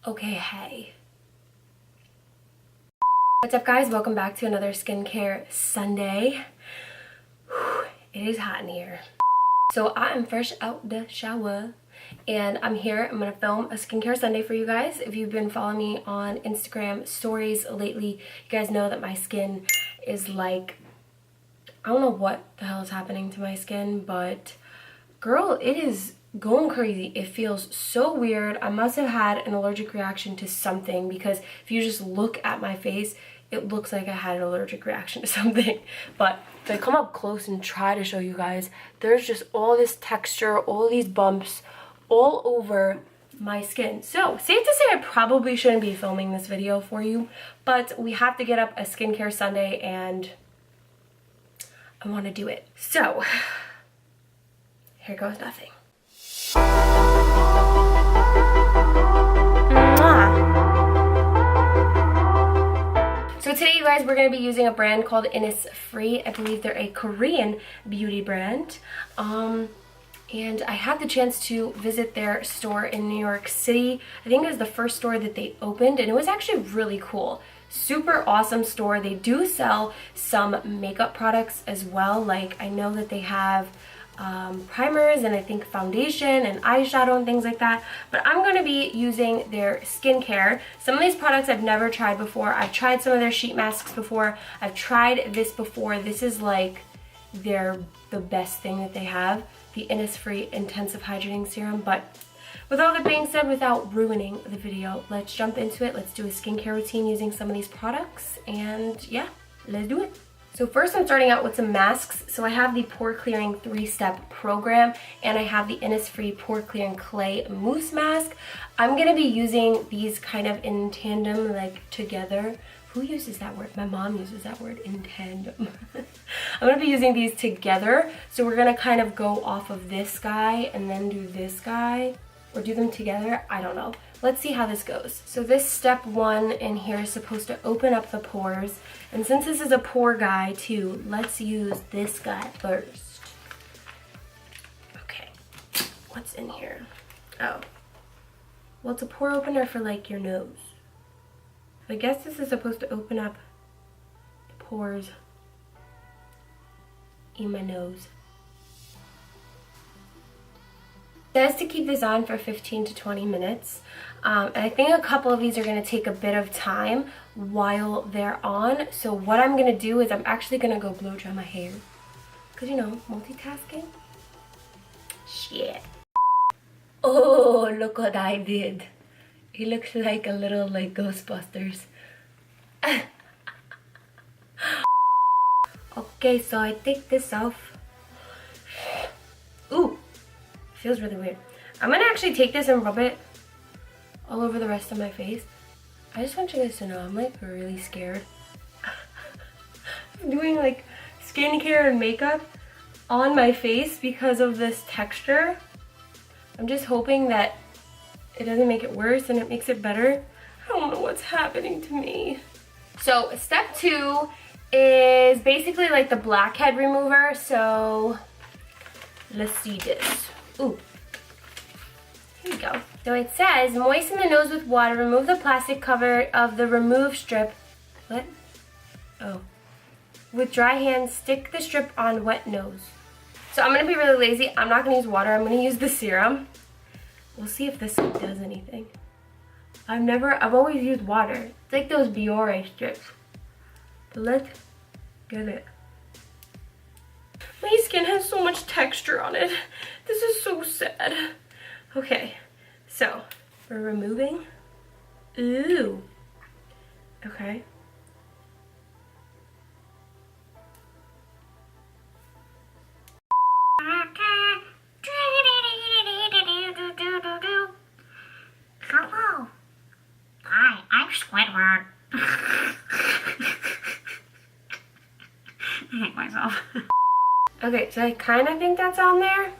Okay, hey. What's up, guys? Welcome back to another skincare Sunday. It is hot in here. So I am fresh out the shower and I'm here. I'm gonna film a skincare Sunday for you guys. If you've been following me on Instagram stories lately, you guys know that my skin is like, I don't know what the hell is happening to my skin, but girl, it is going crazy. It feels so weird. I must have had an allergic reaction to something, because if you just look at my face, it looks like I had an allergic reaction to something. But if I come up close and try to show you guys, there's just all this texture, all these bumps all over my skin. So safe to say I probably shouldn't be filming this video for you, but we have to get up a skincare Sunday and I want to do it. So here goes nothing. So today, you guys, we're going to be using a brand called INNISFREE. I believe they're a Korean beauty brand. And I had the chance to visit their store in New York City. I think it was the first store that they opened, and it was actually really cool. Super awesome store. They do sell some makeup products as well. Like, I know that they have primers and I think foundation and eyeshadow and things like that, but I'm going to be using their skincare. Some of these products I've never tried before. I've tried some of their sheet masks before. I've tried this before. This is like the best thing that they have, the INNISFREE Intensive Hydrating Serum. But with all that being said, without ruining the video, let's jump into it. Let's do a skincare routine using some of these products, and yeah, let's do it. So first I'm starting out with some masks. So I have the Pore Clearing 3-Step Program, and I have the INNISFREE Pore Clearing Clay Mousse Mask. I'm going to be using these kind of in tandem, like together. Who uses that word? My mom uses that word, in tandem. I'm going to be using these together. So we're going to kind of go off of this guy and then do this guy, or do them together. I don't know. Let's see how this goes. So this step 1 in here is supposed to open up the pores. And since this is a pore guy too, let's use this guy first. Okay, what's in here? Oh, well, it's a pore opener for like your nose. So I guess this is supposed to open up the pores in my nose. It says to keep this on for 15 to 20 minutes. And I think a couple of these are going to take a bit of time while they're on. So what I'm going to do is I'm actually going to go blow dry my hair. Because, you know, multitasking. Shit. Oh, look what I did. He looks like a little, like, Ghostbusters. Okay, so I take this off. Ooh. Feels really weird. I'm gonna actually take this and rub it all over the rest of my face. I just want you guys to know I'm like really scared. I'm doing like skincare and makeup on my face because of this texture. I'm just hoping that it doesn't make it worse and it makes it better. I don't know what's happening to me. So step 2 is basically like the blackhead remover. So let's see this. Ooh, here we go. So it says, moisten the nose with water, remove the plastic cover of the remove strip. What? Oh. With dry hands, stick the strip on wet nose. So I'm going to be really lazy. I'm not going to use water. I'm going to use the serum. We'll see if this does anything. I've always used water. It's like those Biore strips. But let's get it. My skin has so much texture on it. This is so sad. Okay, so we're removing. Ooh. Okay. Hello. Hi, I'm Squidward. I hate myself. Okay, so I kind of think that's on there.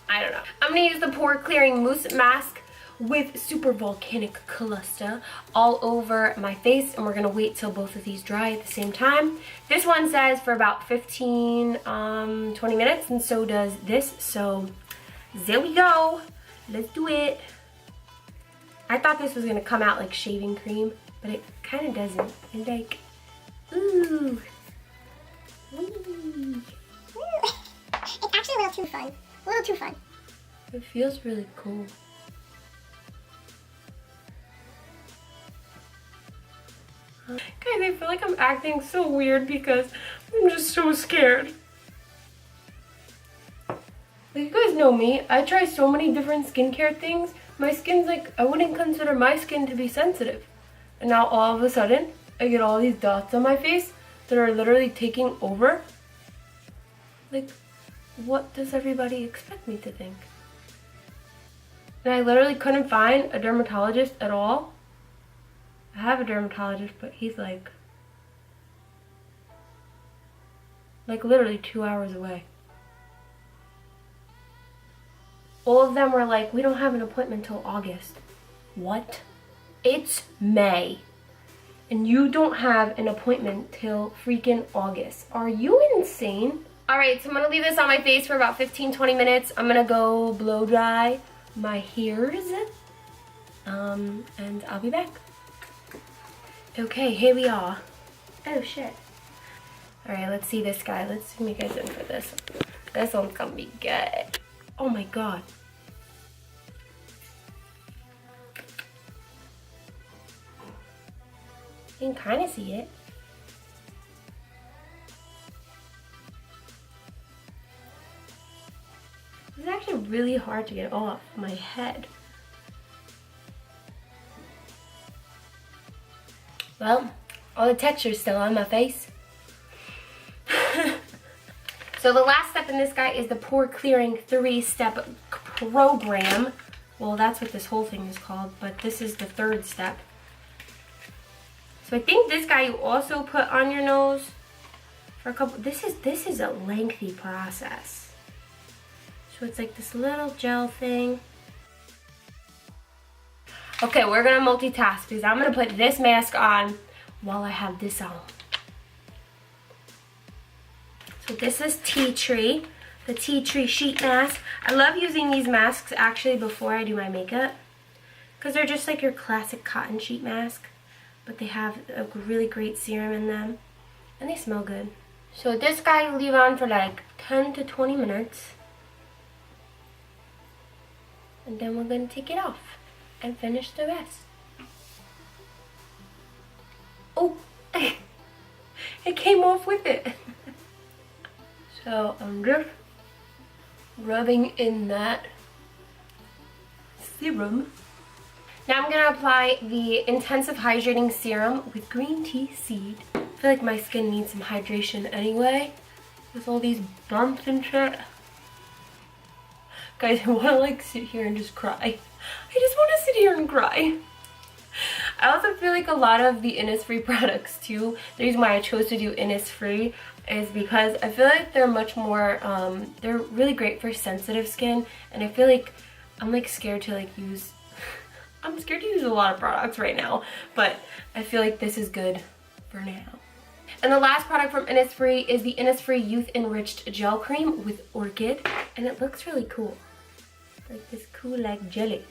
I don't know. I'm going to use the Pore Clearing Mousse Mask with Super Volcanic Cluster all over my face, and we're going to wait till both of these dry at the same time. This one says for about 20 minutes, and so does this. So there we go. Let's do it. I thought this was gonna come out like shaving cream, but it kind of doesn't. It's like, ooh. Wee. It's actually a little too fun. A little too fun. It feels really cool. Guys, I feel like I'm acting so weird because I'm just so scared. Like, you guys know me. I try so many different skincare things. My skin's like, I wouldn't consider my skin to be sensitive. And now all of a sudden, I get all these dots on my face that are literally taking over. Like, what does everybody expect me to think? And I literally couldn't find a dermatologist at all. I have a dermatologist, but he's like literally 2 hours away. All of them were like, we don't have an appointment till August. What? It's May. And you don't have an appointment till freaking August. Are you insane? Alright, so I'm gonna leave this on my face for about 15-20 minutes. I'm gonna go blow dry my hairs. And I'll be back. Okay, here we are. Oh shit. Alright, let's see this guy. Let's see me guys in for this. This one's gonna be good. Oh my god. You can kind of see it. It's actually really hard to get off my head. Well, all the texture's still on my face. So the last step in this guy is the pore clearing 3-step program. Well, that's what this whole thing is called, but this is the 3rd step. So I think this guy you also put on your nose for a couple. This is a lengthy process. So it's like this little gel thing. Okay, we're gonna multitask because I'm gonna put this mask on while I have this on. So this is Tea Tree, the Tea Tree sheet mask. I love using these masks actually before I do my makeup because they're just like your classic cotton sheet mask, but they have a really great serum in them and they smell good. So this guy you leave on for like 10 to 20 minutes and then we're gonna take it off and finish the rest. Oh, it came off with it. So I'm just rubbing in that serum. Now I'm gonna apply the Intensive Hydrating Serum with green tea seed. I feel like my skin needs some hydration anyway, with all these bumps and shit. Guys, I wanna like sit here and just cry. I just wanna sit here and cry. I also feel like a lot of the INNISFREE products too, the reason why I chose to do INNISFREE is because I feel like they're much more, they're really great for sensitive skin, and I feel like I'm like scared to like use, I'm scared to use a lot of products right now, but I feel like this is good for now. And the last product from INNISFREE is the INNISFREE Youth Enriched Gel Cream with Orchid, and it looks really cool. Like this cool like jelly.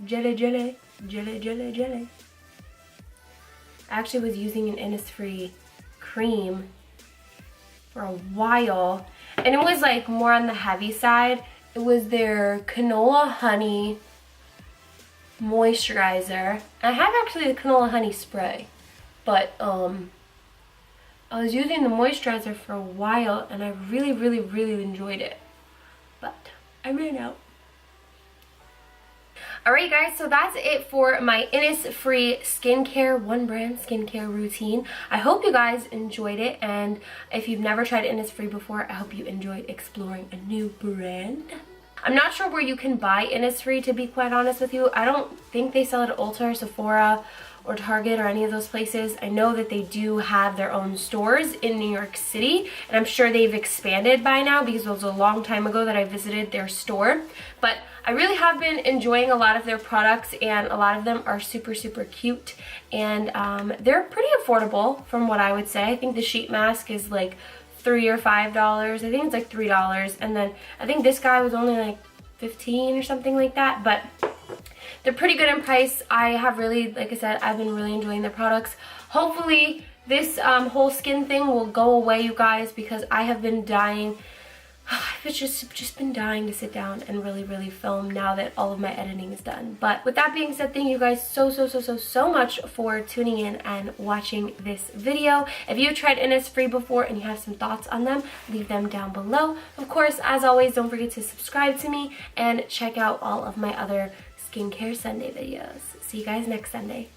Jelly, jelly, jelly, jelly, jelly. I actually was using an INNISFREE cream for a while, and it was like more on the heavy side. It was their canola honey moisturizer. I have actually the canola honey spray, but I was using the moisturizer for a while and I really, really, really enjoyed it, but I ran out. Alright guys, so that's it for my INNISFREE skincare, one brand skincare routine. I hope you guys enjoyed it, and if you've never tried INNISFREE before, I hope you enjoyed exploring a new brand. I'm not sure where you can buy INNISFREE, to be quite honest with you. I don't think they sell it at Ulta, Sephora, or Target, or any of those places. I know that they do have their own stores in New York City, and I'm sure they've expanded by now because it was a long time ago that I visited their store. But I really have been enjoying a lot of their products, and a lot of them are super, super cute, and they're pretty affordable from what I would say. I think the sheet mask is like $3 or $5. I think it's like $3, and then I think this guy was only like $15 or something like that, but they're pretty good in price. I have really, like I said, I've been really enjoying their products. Hopefully this whole skin thing will go away, you guys, because I have been dying. I've just been dying to sit down and really film now that all of my editing is done. But with that being said, thank you guys so much for tuning in and watching this video. If you've tried INNISFREE before and you have some thoughts on them, leave them down below. Of course, as always, don't forget to subscribe to me and check out all of my other skincare Sunday videos. See you guys next Sunday.